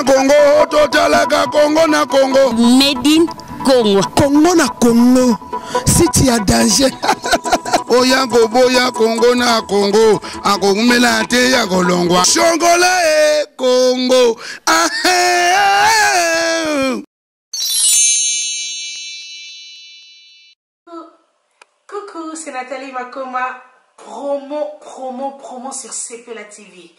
na Congo, totalaka Congo na Congo. Made in Congo. Congo na Congo. Si tu as danger. Oya boya Congo na Congo. Akokumela te ya kolongwa. Shongola e Congo. Coucou, c'est Nathalie Makoma. Promo sur CPLA TV.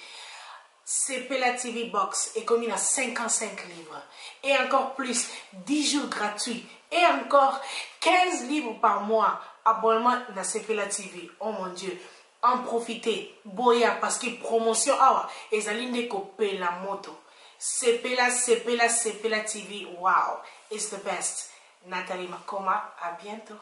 CPLA TV Box est commis à 55 livres. Et encore plus, 10 jours gratuits. Et encore 15 livres par mois. Abonnement dans CPLA TV. Oh mon Dieu. En profitez. Boya, parce que promotion, et Zaline copier la moto. CPLA TV. Wow. It's the best. Nathalie Makoma. À bientôt.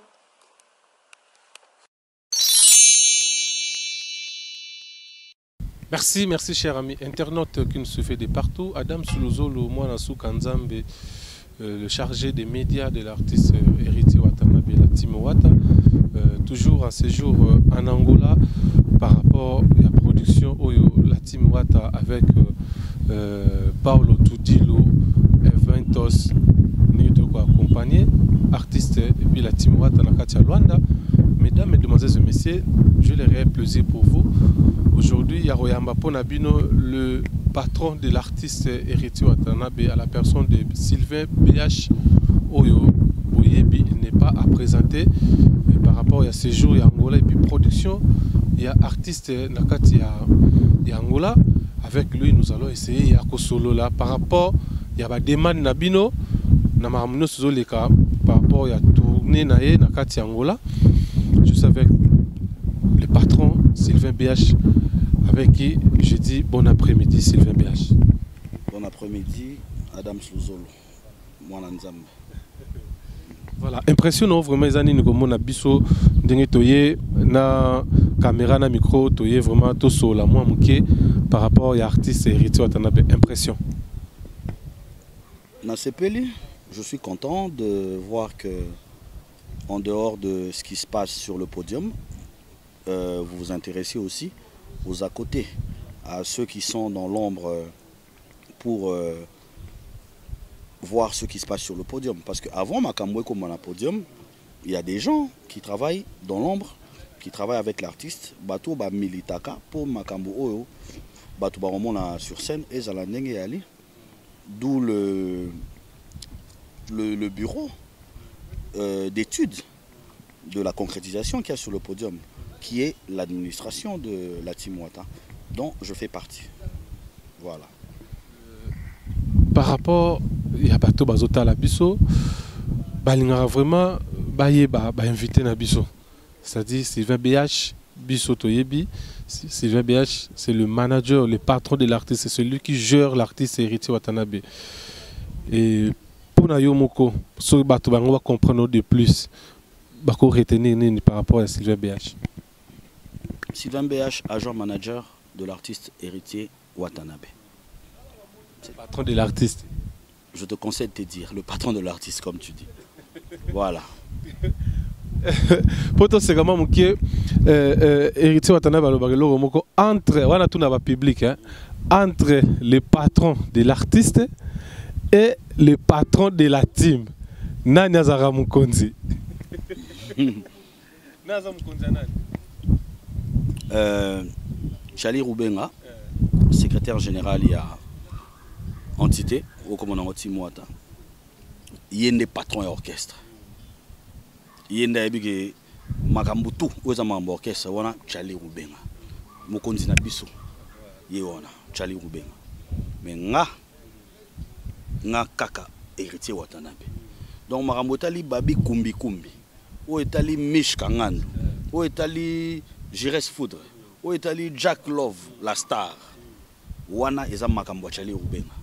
Merci cher ami internaute qui nous suivez de partout. Adam Suluzolo, Mwanasu Kanzambe, le chargé des médias de l'artiste héritier Watanabe, la team Wata, toujours en séjour en Angola par rapport à la production la team Wata avec Paulo Tudilo, Eventos, nous accompagné, artiste et puis la team Wata Nakatia Luanda. Mesdames, Mesdemoiselles et Messieurs, je les réel plaisir pour vous. Aujourd'hui, Yaroyamba Ponabino, le patron de l'artiste héritier Watanabe, à la personne de Sylvain BH Oyo Boyebi, n'est pas à présenter. Et par rapport à ces jours, il y a Angola et puis production, il y a artiste Nakati il y a Angola. Avec lui, nous allons essayer, il y a Kosolo là. Par rapport, il y a la demande Nabino, Namamuno Suzoleka, par rapport à tourner Naye Nakati Angola. Juste avec le patron Sylvain BH, avec qui je dis bon après-midi Sylvain BH. Bon après-midi Adam Suluzolo, Mwananzambe. Voilà, impressionnant vraiment les années nous avons biso ndenge toye na caméra na micro toye vraiment tout sur la moi muké par rapport à l'artiste héritier Watanabe, impression. Na Sepeli, je suis content de voir que en dehors de ce qui se passe sur le podium, vous vous intéressez aussi aux à côté, à ceux qui sont dans l'ombre pour voir ce qui se passe sur le podium. Parce qu'avant Makambwe comme on a podium, il y a des gens qui travaillent dans l'ombre, qui travaillent avec l'artiste, Bato ba militaka pour Makambo Oyo, Bato ba romona sur scène et Zalandenge Ali, d'où le bureau d'études de la concrétisation qu'il y a sur le podium, qui est l'administration de la team Wata, dont je fais partie. Voilà. Par rapport à Bato Bazota la Bisso, Balingara vraiment invité na Bisso. C'est-à-dire Sylvain BH, Bisso Toyebi. Sylvain BH, c'est le manager, le patron de l'artiste, c'est celui qui gère l'artiste héritier Watanabe. Et pour Nayomoko, ce Bato on va comprendre de plus. Bako retenir par rapport à Sylvain BH. Sylvain BH, agent manager de l'artiste héritier Watanabe. Le patron de l'artiste. Je te conseille de te dire, le patron de l'artiste comme tu dis. Voilà. Pourtant c'est comment que héritier Watanabe entre voilà tout n'a pas public entre le patron de l'artiste et le patron de la team. Nani azara mukonzi. Charlie Roubenga, secrétaire général, il y a entité, au commandant Timouata. Il y a des patrons d'orchestre. Il y a des Makambutu, où est-ce que orchestre, on a Charlie Roubenga. Mokonzi na biso, il y a Charlie Roubenga. Mais nga kaka héritier Watanabe. Donc Makamutali Babi Kumbi Kumbi. Où est allé Mish Kangando, où est allé Jires Foudre, où est allé Jack Love, la star. Wana eza makambo Charlie Roubenga.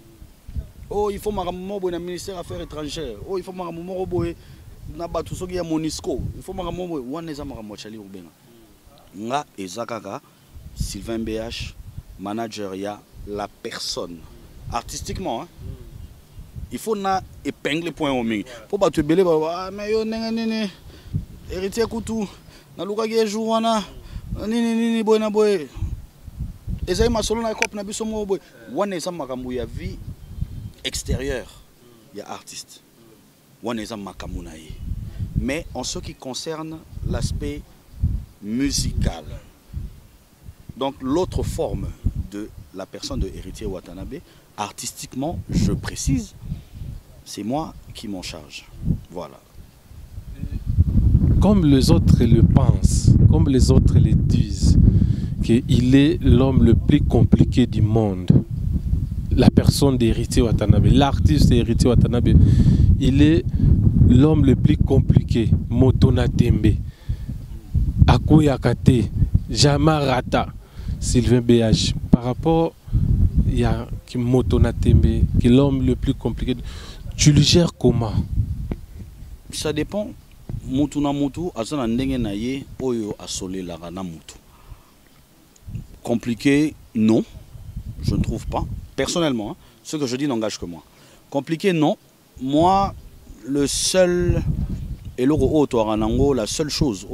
Oh, il faut makambo boy na ministère des Affaires étrangères. Oh, il faut makambo boy na batu soki ya Monisco. Il faut makambo boy wana eza makambo Charlie Roubenga. Nga eza kaka Sylvain BH, manager ya la personne. Artistiquement, hein. Il faut na épingler point au mingi. Faut pas te belé mais yo nene héritier Koutou na luka ge jouana nini boy na boy ezai masolo na cop na biso mo boy wana esa makambo ya vie extérieur, il y a artiste. Mais en ce qui concerne l'aspect musical, donc l'autre forme de la personne de Héritier Watanabe, artistiquement, je précise, c'est moi qui m'en charge. Voilà. Comme les autres le pensent, comme les autres le disent, qu'il est l'homme le plus compliqué du monde, la personne d'Héritier Watanabe, l'artiste Héritier Watanabe, il est l'homme le plus compliqué. Motona Tembe, Akoyakate, Jamarata, Sylvain BH. Par rapport, il y a Motona Tembe, qui est l'homme le plus compliqué. Tu le gères comment? Ça dépend. Mutuna mutu, azana ndenge na ye, oyo asole la rana mutu. Compliqué, non, je ne trouve pas. Personnellement, hein, ce que je dis n'engage que moi. Compliqué, non. Moi, le seul, et la seule chose,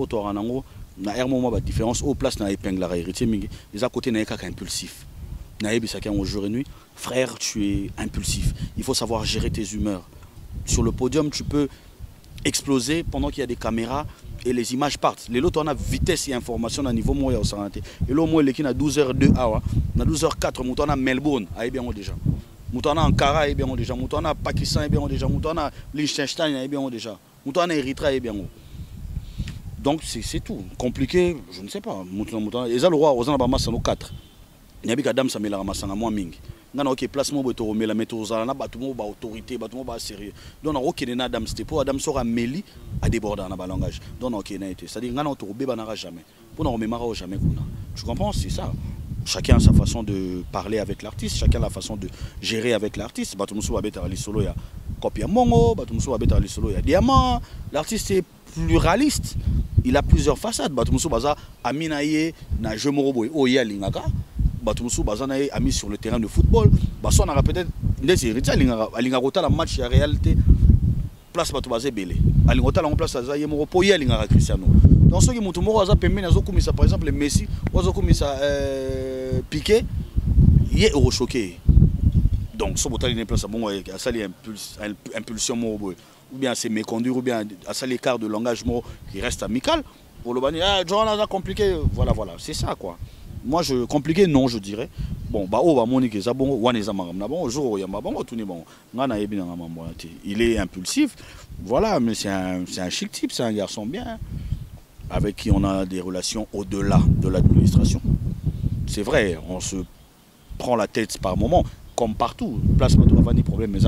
na ermo ma différence, au place na épingle la héritier, les à côté na kaka impulsif. Na ebi chacun au jour et nuit. Frère, tu es impulsif. Il faut savoir gérer tes humeurs. Sur le podium, tu peux exploser pendant qu'il y a des caméras et les images partent. Les lots on a vitesse et information à niveau moyen au santé. Et là moi les qui na 12h02 à 12h04 mouton à Melbourne a bien déjà. Mouton à Ankara est bien déjà. Mouton à Pakistan est bien déjà. Mouton à Liechtenstein est bien déjà. Mouton à Eritrea est bien. Donc c'est tout. Compliqué, je ne sais pas. Mouton et ça le roi aux anabama c'est nos 4. Il y a bien ça met la masanga moins ming. Ngana ok placement boto mais la méthode za na batumo ba autorité batumo ba sérieux. Donc ok na Adam c'était pour Adam sera meli à déborder na langage. Donc ok na été. C'est-à-dire ngana to be banara jamais. Pour na rememara jamais kuna. Tu comprends, c'est ça. Chacun a sa façon de parler avec l'artiste, chacun a la façon de gérer avec l'artiste. Batumusu abeta ali solo ya copia mongo, batumusu abeta ali solo ya diamant. L'artiste est pluraliste. Il a plusieurs façades. Batumusu baza aminaye na jemorobo o ya lingaka. Batumusu bazanaye a mis sur le terrain de football. Baso on a peut-être des héritiers alingakota la match en réalité place batubazé belé. Alingota la place za yemoro po ya lingaka Cristiano. Dans ce qui mutumoro aza pembe nazo kumisa par exemple Messi, wazo kumisa Piqué, il est choqué. Donc so botali ne place bon a sali impulsion morobo ou bien c'est méconduire ou bien à sali écart de langage qui reste amical pour le bani John a compliqué voilà c'est ça quoi. Moi, compliqué, non, je dirais. Bon, Monique, il est impulsif, voilà, mais c'est un chic type, c'est un garçon bien, avec qui on a des relations au-delà de l'administration. C'est vrai, on se prend la tête par moment, comme partout. Place pas de problème, mais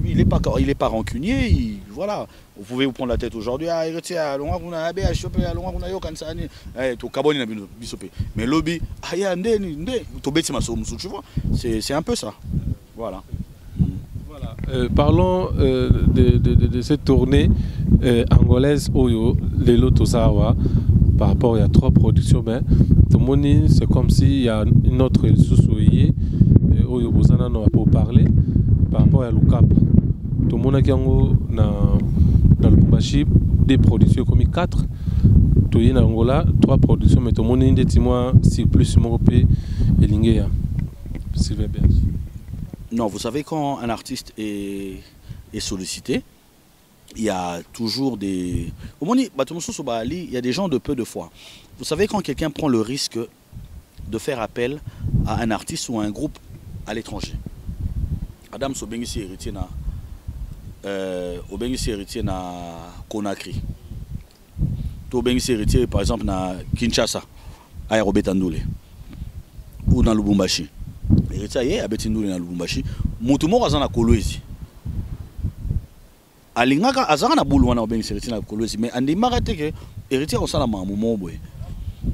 il est pas rancunier, voilà. Vous pouvez vous prendre la tête aujourd'hui, mais lobby, tu vois, c'est un peu ça. Voilà. Parlons de cette tournée angolaise Oyo, Lelo Tosawa. Par rapport à 3 productions, ben, c'est comme s'il y a une autre sous-souillée, Oyo Bozana n'a pas parlé, par rapport à Lukap. Tout le monde qui dans le Bumbashi, des productions comme 4, tout y est en Angola, 3 productions, mais tout le monde est des témoins, c'est plus Mopé et Lingea. Sylvain BH. Non, vous savez, quand un artiste est sollicité, il y a toujours des... Il y a des gens de peu de foi. Vous savez, quand quelqu'un prend le risque de faire appel à un artiste ou à un groupe à l'étranger. Adam Sobengisi héritier na Conakry. Sobengisi héritier par exemple na Kinshasa, à Robetandoule ou dans Lubumbashi. Héritier à Betindoule na Lubumbashi. Mutumo azana Kolwezi. Alingaka azana na boulou wana Obengisi héritier na Kolwezi, mais andimaka te que héritier on sala mamumo boy.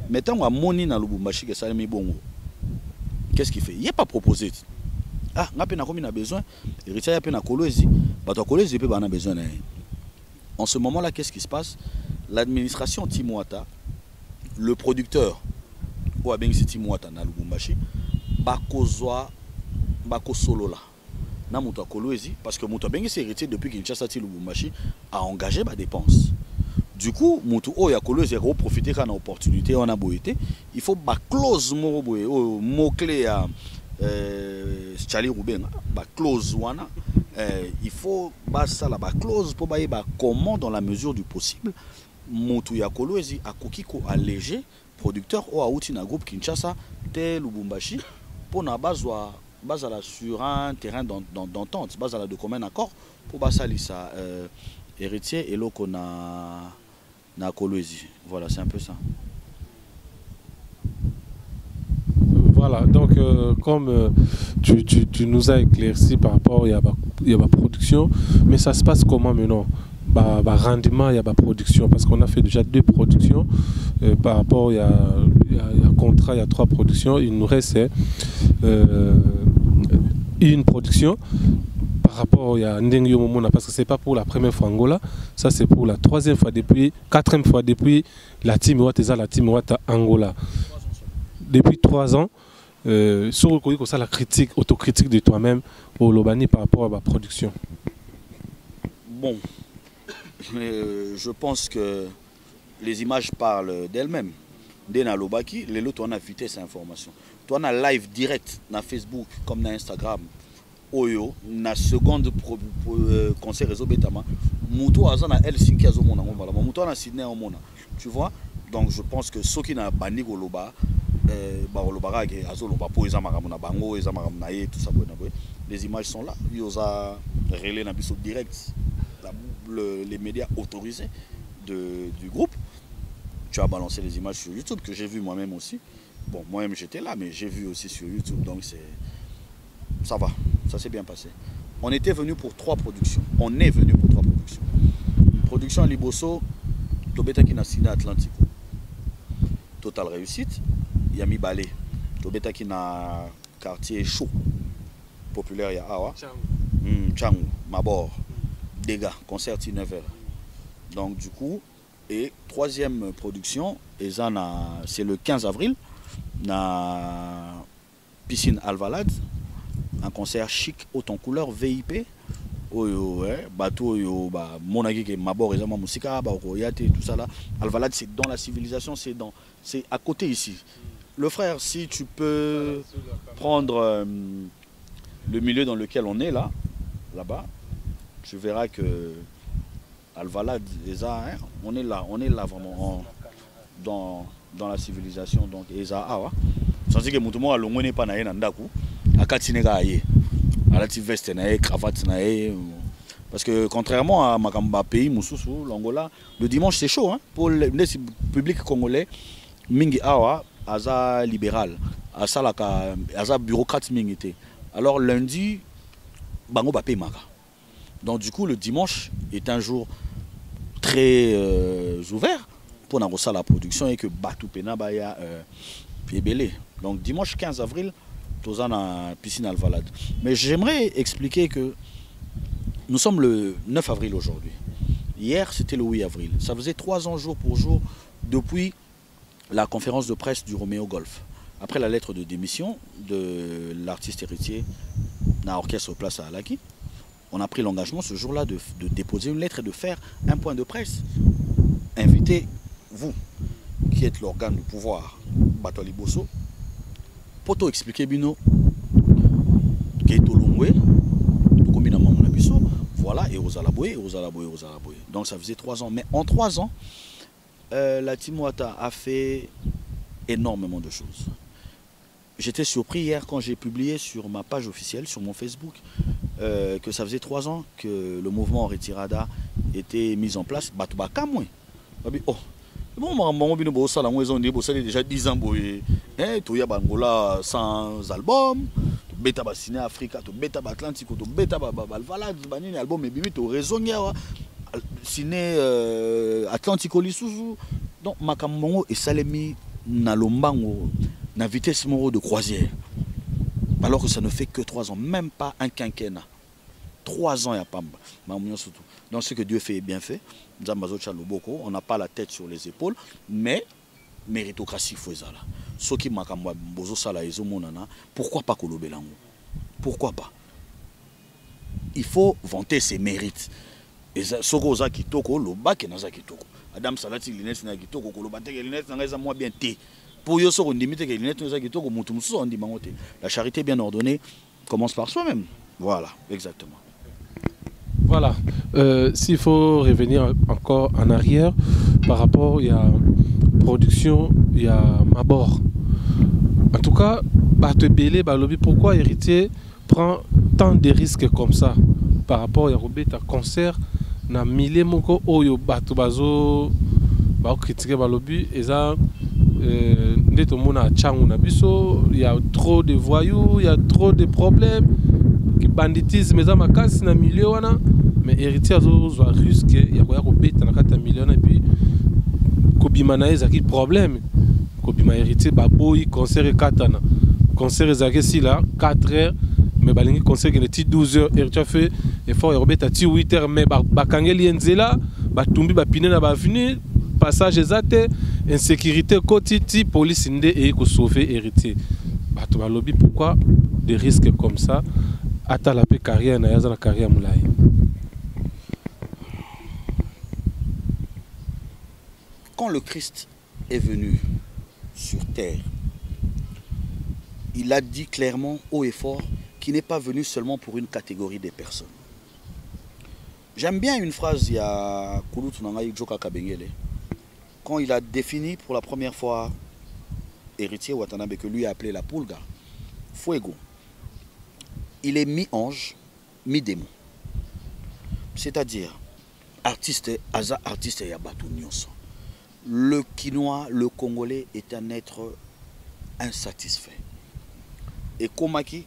Mais tant qu'on moni na Lubumbashi que ça mi bongo. Qu'est-ce qu'il fait? Il n'est pas proposé. Ah, on a besoin. Héritier a na Kolwezi, bato Kolwezi peut a besoin. En ce moment-là, qu'est-ce qui se passe? L'administration Timouata, le producteur ou Obengisi Timouata na Lubumbashi, bakozwa bako solo là. Na muto Kolwezi parce que muto Obengisi héritier depuis Kinshasa ti Lubumbashi a engagé ba dépenses. Du coup, mutu o ya Kolwezi a profiter quand on a opportunité on a boité, il faut ba clause mot clé à Charlie Rouben, bah clause wana, il faut bah ça la bah clause pour bah comment dans la mesure du possible, Moutou Yakolo ezi akokiko allégé producteur ou aouti na groupe Kinshasa tel Lubumbashi pour na base sur un terrain d'entente, base de commun accord pour bah ça lisa héritier et là qu'on a na Kolwezi. Voilà, c'est un peu ça. Voilà, donc comme tu nous as éclairci par rapport à la production, mais ça se passe comment maintenant? Rendement, il y a la production, parce qu'on a fait déjà 2 productions par rapport, il y a un contrat, il y a 3 productions, il nous reste une production par rapport à Ndengi Momona, parce que c'est pas pour la première fois Angola, ça c'est pour la 3e fois depuis, 4e fois depuis la Team Wata Angola. Depuis 3 ans, sur la critique, autocritique de toi-même au Lobani par rapport à la production. Bon, je pense que les images parlent d'elles-mêmes. Dès na Lobaki, les autres on a vitesse information. Toi on a live direct na Facebook comme na Instagram. Oyo na seconde concert réseau Betama. Mouto aza na Helsinki azomona ngomala. Mouto na Sydney omona. Tu vois? Donc je pense que ceux qui na bandi Goloba les images sont là. Il y a relais direct, les médias autorisés du groupe. Tu as balancé les images sur YouTube que j'ai vu moi-même aussi. Bon, moi-même j'étais là, mais j'ai vu aussi sur YouTube, donc ça va, ça s'est bien passé. On était venu pour 3 productions. On est venu pour 3 productions. Production à Liboso, Tobeta qui n'a signé Atlantico. Total réussite. Yami Balé, Tobeta qui n'a quartier chaud, populaire ya Awa, Changu, Mabor, Dégâts, concert 9h. Donc du coup, et 3e production, c'est le 15 avril, na piscine Alvalade, un concert chic, haute en couleur VIP. Oyo, bateau, yo, monagi ke Mabor, ezama musika, royate, tout ça là. Alvalade, c'est dans la civilisation, c'est à côté ici. Le frère, si tu peux prendre le milieu dans lequel on est là-bas, tu verras que Alvalade, on est là vraiment dans la civilisation. Donc, sans dire que tout le monde a l'ongone pas naé nandaku, à katinega aye, à la veste naé, cravate naé. Parce que contrairement à Makamba pays, Moussoussou, l'Angola, le dimanche c'est chaud, hein, pour le public congolais, Mingi Awa. Aza libéral, Aza bureaucrate mingité. Alors lundi, bango ba maka. Donc du coup le dimanche est un jour très ouvert pour n'avoir la production et que Batou Pena baya belé. Donc dimanche 15 avril, tous en piscine Alvalade. Mais j'aimerais expliquer que nous sommes le 9 avril aujourd'hui. Hier c'était le 8 avril. Ça faisait 3 ans jour pour jour depuis la conférence de presse du Roméo Golf. Après la lettre de démission de l'artiste héritier dans l'orchestre place à Alaki, on a pris l'engagement ce jour-là de déposer une lettre et de faire un point de presse. Invitez vous, qui êtes l'organe du pouvoir, Batoli Bosso, pour expliquer Bino, qui est au Longwe, voilà, et aux Alaboye. Donc ça faisait 3 ans. Mais en 3 ans, la Team Wata a fait énormément de choses. J'étais surpris hier quand j'ai publié sur ma page officielle, sur mon Facebook, que ça faisait 3 ans que le mouvement Retirada était mis en place. Oh, bon, ça déjà 10 ans. Tu y a Bangola sans album, Beta Bassiné Africa, Beta Atlantico, Beta Alvalade, album et Bimi, tu raison. Signé Atlantico Lissouzou. Donc Makamongo et Salemi na lombango na vitesse moro de croisière. Alors que ça ne fait que 3 ans, même pas un quinquennat. 3 ans ya pamba. Surtout. Donc ce que Dieu fait est bien fait. On n'a pas la tête sur les épaules, mais méritocratie faut ça là. Ce qui makambo bozo sala ezomonana, pourquoi pas kolobelango? Pourquoi pas? Il faut vanter ses mérites. Et soko za kitoko lo baki na za kitoko. Adam Salati linette na kitoko ko lo bateke linette na za moi bien té. Pour yo so on limite que lunettes nous qui to ko mutu musu on dit mangote. La charité bien ordonnée commence par soi-même. Voilà, exactement. Voilà. S'il faut revenir encore en arrière par rapport il y a production, il y a Mabor. En tout cas, Batebele Balobi, pourquoi Héritier prend tant de risques comme ça par rapport à Robert concert na mille moko oyo bato bazo ba critiquer Balobi et ça ndeto mona changu na biso, il y a trop de voyous, il y a trop de problèmes, qui banditisme za makasi na milieu wana, mais Héritier azo risque ya ko beta na kata milieu et puis kobima na ezaki problème kobima Héritier baboyi concert katana concert ezaki si là 4 heures mais balingi concert qui était 12 heures Héritier fait effort Robert ati 8 heures mais bakangeli enzela batumbi bapine na baveni passage ezate insécurité kotiti police ndé et ko sauver Héritier bato balobi pourquoi des risques comme ça ata la carrière na yaza na carrière moulaye. Quand le Christ est venu sur terre, il a dit clairement, haut et fort, qu'il n'est pas venu seulement pour une catégorie de personnes. J'aime bien une phrase, il y a Kouloutou Nangaï Djoka Kabengele, quand il a défini pour la première fois Héritier Watanabe, que lui a appelé la Pulga, Fuego. Il est mi-ange, mi-démon. C'est-à-dire, artiste, Aza artiste Yabatou Nyonso. Le Quinois, le Congolais est un être insatisfait. Et Komaki,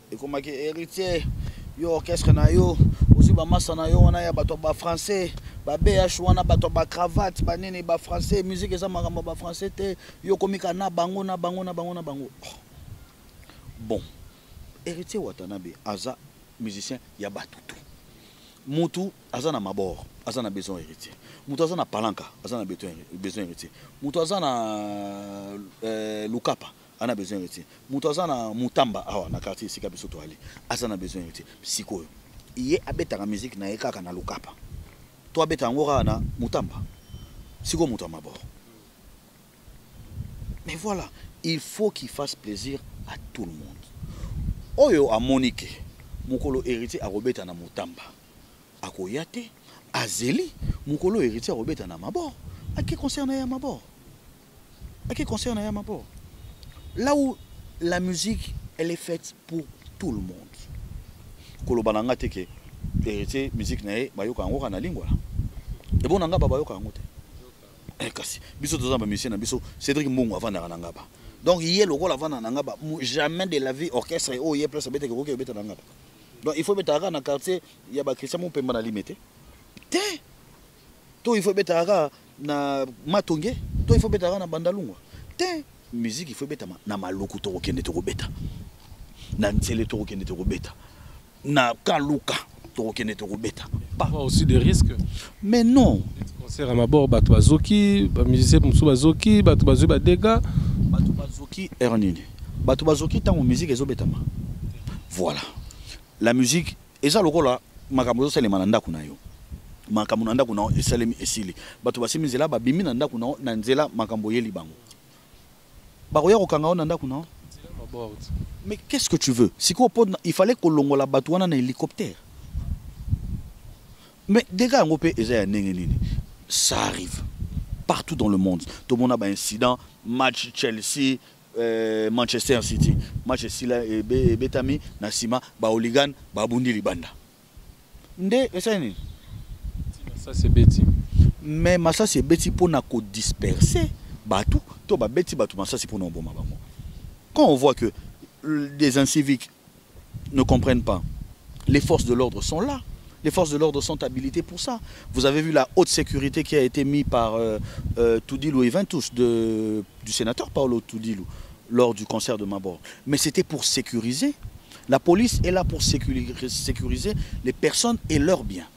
et Komaki, Héritier, yo orchestre na yo, aussi ba massa na yo, on a bato ba français, ba BH wana bato ba cravate, ba nene ba français, musique eza makambo ba français te, yo komika na bango na bango na bango na bango. Bon, Héritier Watanabe, aza musicien ya batutu. Moutou, aza na mabor, aza na besoin héritier. Moutou aza na palanka, aza na besoin héritier. Moutou aza na Lukapa, aza na besoin héritier. Moutou aza na Mutamba, awa na quartier Sika Bisoto Ali, aza na besoin héritier. Sikoyo. Iye abeta na musique na ekaka na Lukapa. Toi abeta ngora na Mutamba. Siko Moutou mabor. Mais voilà, il faut qu'il fasse plaisir à tout le monde. Oyo a Monique, Mukolo héritier a Robeta na Mutamba. Akoyate, Azeli, Mukolo héritier a Robeta na Mabor. À qui concerne Mabor? À qui concerne Mabor? Là où la musique, elle est faite pour tout le monde. Kolo bananga teke, héritier, musique nae, bayoka angoka na lingua. Et bon nanga bayoka angote. Eh kasi, biso toza ba musicien na biso, Cédric Mbongo avant na nangaba. Donc il y a le rôle avant nangaba, jamais de la vie orchestre et oh il y a plus bête que roke bête nangaba. Donc il faut mettre dans le quartier, il y a ba Christian mon pemba na limité. Té. To il faut mettre na Matonge, to il faut mettre na Bandalungwa. Té. Musique il faut mettre na Maloko to roke neto beta. Na Ntsele to roke neto beta. Na Kaluka to roke neto beta. Pas aussi des risques. Mais non. Concert à Mabor bato bazoki, ba musicien musu bazoki, bato bazoki ba dégâts. Bato bazoki ernini. Bato bazoki tango musique ezobetama. Voilà. La musique eza lokola makambo so selema na ndako na yo. Makambo na ndako na yo esalemi esili. Bato basimi nzela ba bimi na ndako na yo na nzela makambo yeli bango. Baroya kokanga na ndako na yo. Mais qu'est-ce que tu veux? Il fallait que longola bato wana na hélicoptère. Mais des gars ngopé eza ya ndenge nini. Ça arrive partout dans le monde. Tout le monde a un incident, match Chelsea, Manchester City, match Sila et Betami, Nasima, Baoligan, Babundi Libanda. Nde, ça c'est bêti. Mais ça c'est bêti pour nous disperser. Batou, to ba bêti batou, ça c'est pour nous bon. Quand on voit que les inciviques ne comprennent pas, les forces de l'ordre sont là. Les forces de l'ordre sont habilitées pour ça. Vous avez vu la haute sécurité qui a été mise par Tudilou Eventus, du sénateur Paolo Tudilou, lors du concert de Mabor. Mais c'était pour sécuriser. La police est là pour sécuriser les personnes et leurs biens.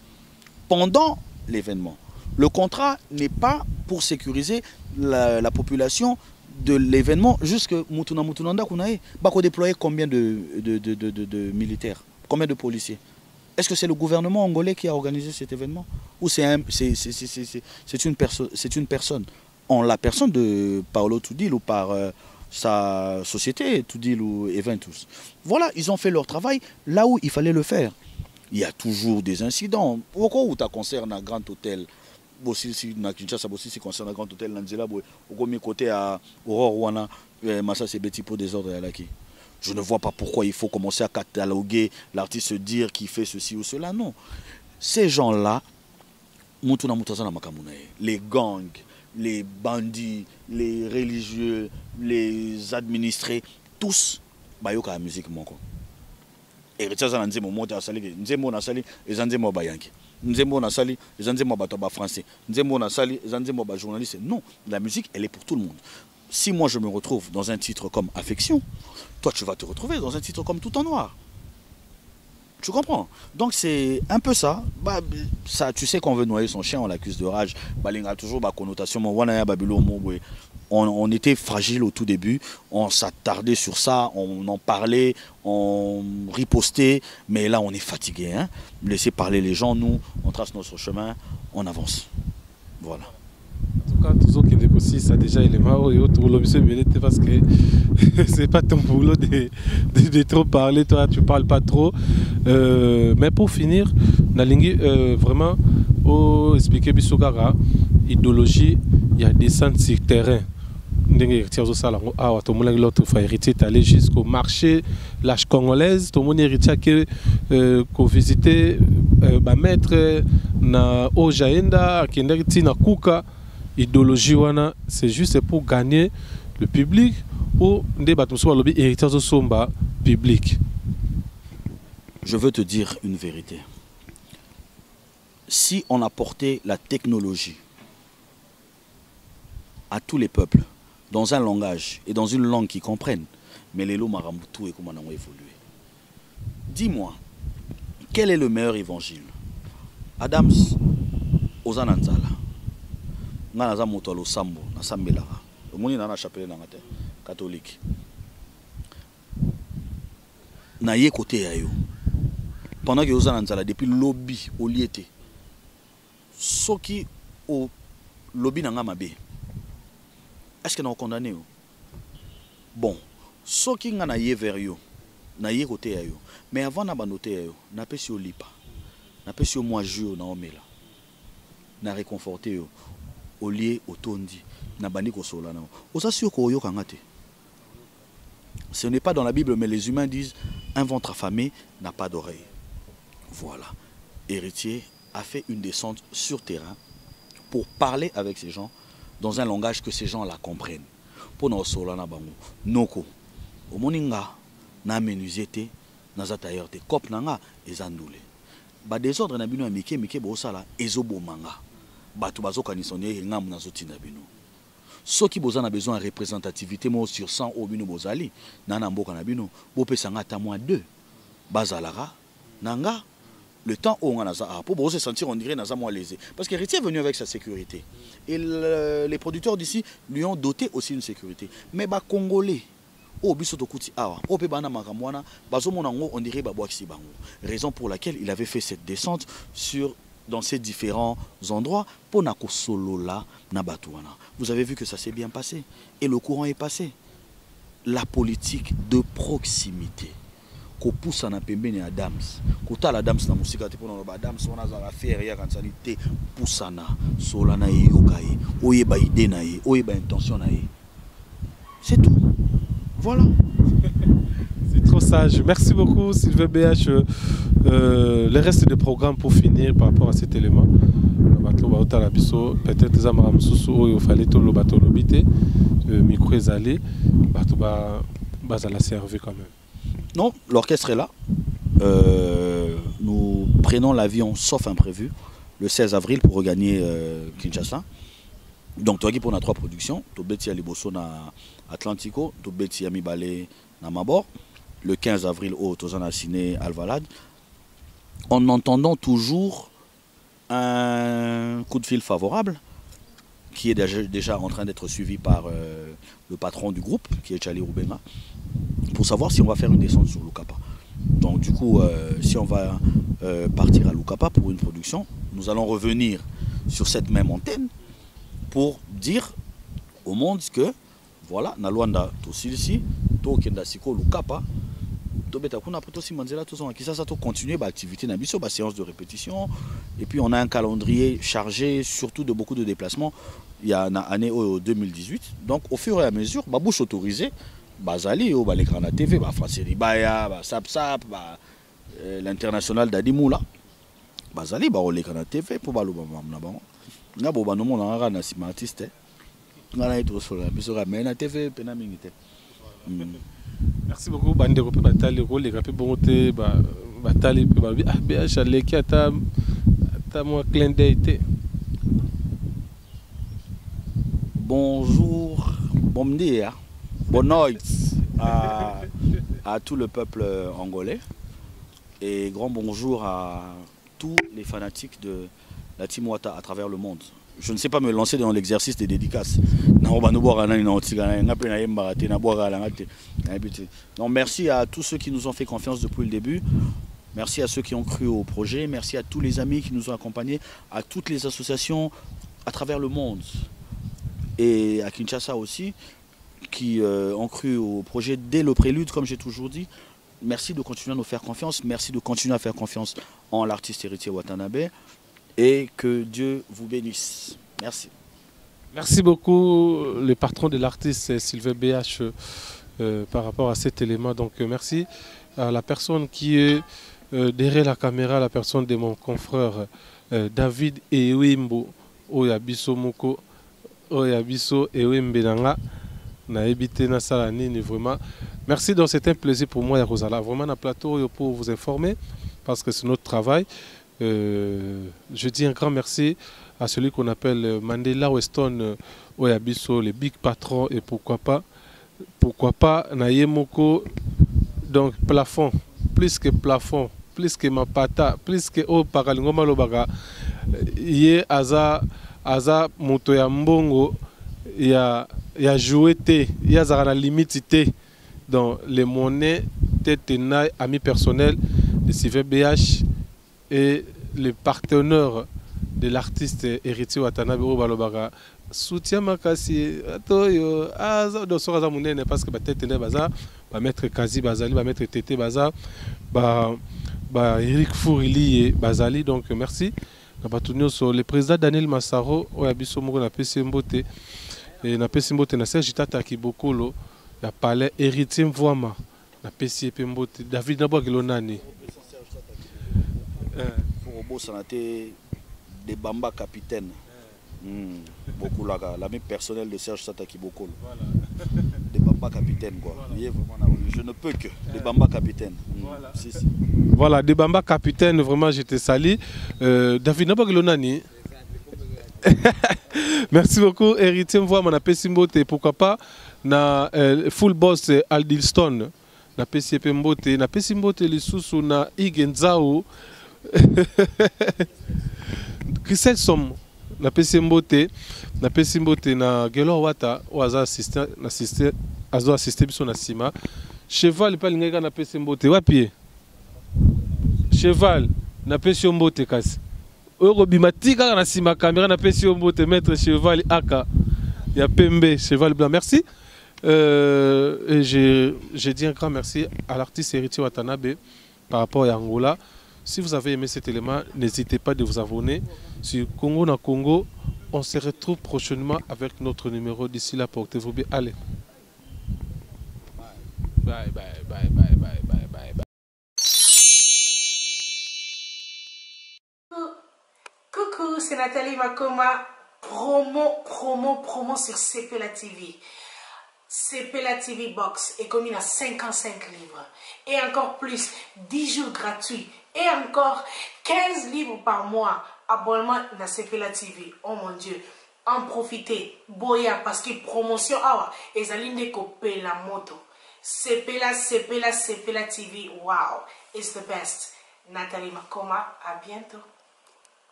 Pendant l'événement, le contrat n'est pas pour sécuriser la population de l'événement jusque Moutouna Kunae. Bako déployer combien de militaires, combien de policiers? Est-ce que c'est le gouvernement angolais qui a organisé cet événement? Ou c'est une personne en la personne de Paolo Toudil ou par sa société Toudil ou Eventus. Voilà, ils ont fait leur travail là où il fallait le faire. Il y a toujours des incidents. Pourquoi où tu as concert dans un grand hôtel? Si si concerne un grand hôtel, au côté à Aurore Wana, Massa c'est petit pour désordre à qui. Je ne vois pas pourquoi il faut commencer à cataloguer l'artiste, se dire qu'il fait ceci ou cela. Non. Ces gens-là, les gangs, les bandits, les religieux, les administrés, tous, bayoka la musique moko. Et Richard Nzemo monte à Sali, Nzemo na Sali, et Nzemo bayanki. Nzemo na Sali, et Nzemo batoba français. Nzemo na Sali, et Nzemo ba journaliste. Non, la musique, elle est pour tout le monde. Si moi je me retrouve dans un titre comme Affection, toi tu vas te retrouver dans un titre comme Tout en Noir. Tu comprends? Donc c'est un peu ça. Bah, ça, tu sais qu'on veut noyer son chien, on l'accuse de rage. Bah, il a toujours ma connotation. On était fragile au tout début, on s'attardait sur ça, on en parlait, on ripostait, mais là on est fatigué. Hein? Laissez parler les gens, nous, on trace notre chemin, on avance. Voilà. En tout cas, tout ce qui est aussi, ça déjà il est marrant et autres, parce que c'est pas ton boulot de trop parler, toi tu parles pas trop. Mais pour finir, Nalingi, vraiment, pour expliquer Bissogara, idéologie, il y a des centres sur terrain. L'autre fois héritier est allé jusqu'au marché l'âge congolaise, tout le monde héritier qui visité maître na Ojaenda qui est na Kuka. Idéologie c'est juste pour gagner le public ou des bâtiments lobby héritiers de somba public. Je veux te dire une vérité. Si on apportait la technologie à tous les peuples dans un langage et dans une langue qu'ils comprennent, mais les lots maramoutou et comment on a évolué. Dis-moi, quel est le meilleur évangile? Adams, Ozananzala. Nganaza motolo sambo na sambelara. Omoni na chapelle na ngate catholique. Na ye côté ya yo. Pendant que Ozananzala depuis lobby au liété. Soki au lobby na ngamabe. Est-ce que nous condamné? Bon, ce qui est allé vers eux, na yé côté yo. Mais avant na banoté yo, na pe si lipa, na pe si moi jeu na omela, na réconforté yo, au lieu au tondi, na bani ko sola na. Osa si ko yo kangate. Ce n'est pas dans la Bible, mais les humains disent un ventre affamé n'a pas d'oreille. Voilà. Héritier a fait une descente sur terrain pour parler avec ces gens dans un langage que ces gens la comprennent. Pour nous solana bango noko omoninga na menuzete na zatayeur te kop nanga ezandule ba désordre na bino mike bo sala ezobomanga batu bazokanisonye ngam na zotina bino soki boza na besoin de représentativité mo sur 100 au bino bozali na mboka na bino bo pesanga ta moins 2 bazalara nanga. Le temps où on a pour se sentir, on dirait naza moins lésé. Parce qu'Héritier est venu avec sa sécurité. Et les producteurs d'ici lui ont doté aussi une sécurité. Mais les Congolais, on dirait raison pour laquelle il avait fait cette descente dans ces différents endroits pour na solo là na batouana. Vous avez vu que ça s'est bien passé. Et le courant est passé. La politique de proximité. Ko poussa na pembeni Adams kota la Adams na musika te pona ba Adams on a za affaire ya kansalite poussa na sola na yokai oyeba idée na ye oyeba intention na ye, c'est tout. Voilà. C'est trop sage. Merci beaucoup Sylvain BH. Le reste du programme pour finir par rapport à cet élément, peut-être des amarams sous il fallait tout le bateau l'obité micro ezalé bateau bas à la servir quand même. Non, l'orchestre est là. Nous prenons l'avion, sauf imprévu, le 16 avril pour regagner Kinshasa. Donc, toi qui pour 3 productions, tu beti à Liboso na Atlantico, tu beti à Mibale na Mabor, le 15 avril au Tozana Ciné Alvalade, en entendant toujours un coup de fil favorable qui est déjà en train d'être suivi par le patron du groupe, qui est Charlie Roubenga, pour savoir si on va faire une descente sur Lukapa. Donc du coup, si on va partir à Lukapa pour une production, nous allons revenir sur cette même antenne pour dire au monde que voilà, na Luanda to silisi, to kenda siko lukapa, to beta kuna après to si manzela to son ça to continuer ba activité na biso ba séance de répétition et puis on a un calendrier chargé surtout de beaucoup de déplacements. Il y a une année 2018. Donc au fur et à mesure, ba bouche autorisée, bazali ba l'écran na TV, ba France Ribaya, ba Sap ba l'international d'Adimoula. Bazali ba l'écran na TV pour ba lo ba na bango. Na bo ba no mona nga na sima artiste. Merci beaucoup bandeko pe batali ko le pe bongote batali pe ba BH aleki ata moi clin d'œil. Bonjour, bon dia, bonne nuit à tout le peuple angolais et grand bonjour à tous les fanatiques de la Team Wata à travers le monde. Je ne sais pas me lancer dans l'exercice des dédicaces. Donc merci à tous ceux qui nous ont fait confiance depuis le début. Merci à ceux qui ont cru au projet. Merci à tous les amis qui nous ont accompagnés, à toutes les associations à travers le monde. Et à Kinshasa aussi, qui ont cru au projet dès le prélude, comme j'ai toujours dit. Merci de continuer à nous faire confiance. Merci de continuer à faire confiance en l'artiste héritier Watanabe. Et que Dieu vous bénisse. Merci. Merci beaucoup, le patron de l'artiste Sylvain BH, par rapport à cet élément. Donc merci à la personne qui est derrière la caméra, la personne de mon confrère David Ewimbo, Oyabiso Moko, Oyabiso Ewimbenanga, na évité na salanini vraiment. Merci, donc c'est un plaisir pour moi, Rosala. Vraiment, un plateau pour vous informer, parce que c'est notre travail. Je dis un grand merci à celui qu'on appelle Mandela Weston Oyabiso, le big patron, et pourquoi pas Nayemoko, donc plafond, plus que mapata, plus que au Paralingoma Lobaga, yé aza moto ya mbongo ya joué té, ya zara limite té, donc les monnaies tétena amis personnels de Sylvain BH et les partenaires de l'artiste héritier Watanabe Balobaga soutien makasi atoyo do soraza munene parce que peut-être ne baza ba mettre Kazi Bazali ba mettre Tété Baza ba Eric Fourili Bazali, donc merci na batunyo so le président Daniel Massaro oyabiso moko na pesi mbote et na pesi mbote na Serge Tata Kibokolo ya palais héritier Mvwama na pesi pe mbote David Nabwagelo nani des Bamba capitaine. Beaucoup l'ami personnel de Serge Sataki Bokolo. Des Bamba capitaine quoi. Voilà. Je ne peux que des Bamba capitaine. Voilà. Voilà, des Bamba capitaine, vraiment je te salue. David Nabagilonani. Merci beaucoup, héritier Mvoa, mon appel Simbote. Pourquoi pas na full boss Aldilston. Na PCP Mbote, na PCP Mbote les sous na Igenzao. Christelle Som na PCP Mbote na Gelo Wata ou aza assistant biso na sima. Cheval pas lingeka na PCP Mbote wapi Cheval na PCP Mbote kasi Eurobimatika na sima caméra na PCP Mbote maître Cheval aka ya Pembe Cheval blanc. Merci. Et j'ai dit un grand merci à l'artiste héritier Watanabe par rapport à Angola. Si vous avez aimé cet élément, n'hésitez pas de vous abonner sur Congo na Congo. On se retrouve prochainement avec notre numéro. D'ici là, portez-vous bien. Allez. Bye, bye, bye, bye, bye, bye, bye, bye. Coucou, c'est Nathalie Makoma. Promo sur CPLA TV. CPLA TV Box est commis à 55 livres. Et encore plus, 10 jours gratuits. Et encore 15 livres par mois. Abonnement dans CPLA TV. Oh mon Dieu. En profitez. Boya parce que promotion awa. Et zaline kopé la moto. CPLA TV. Wow. It's the best. Nathalie Makoma. À bientôt.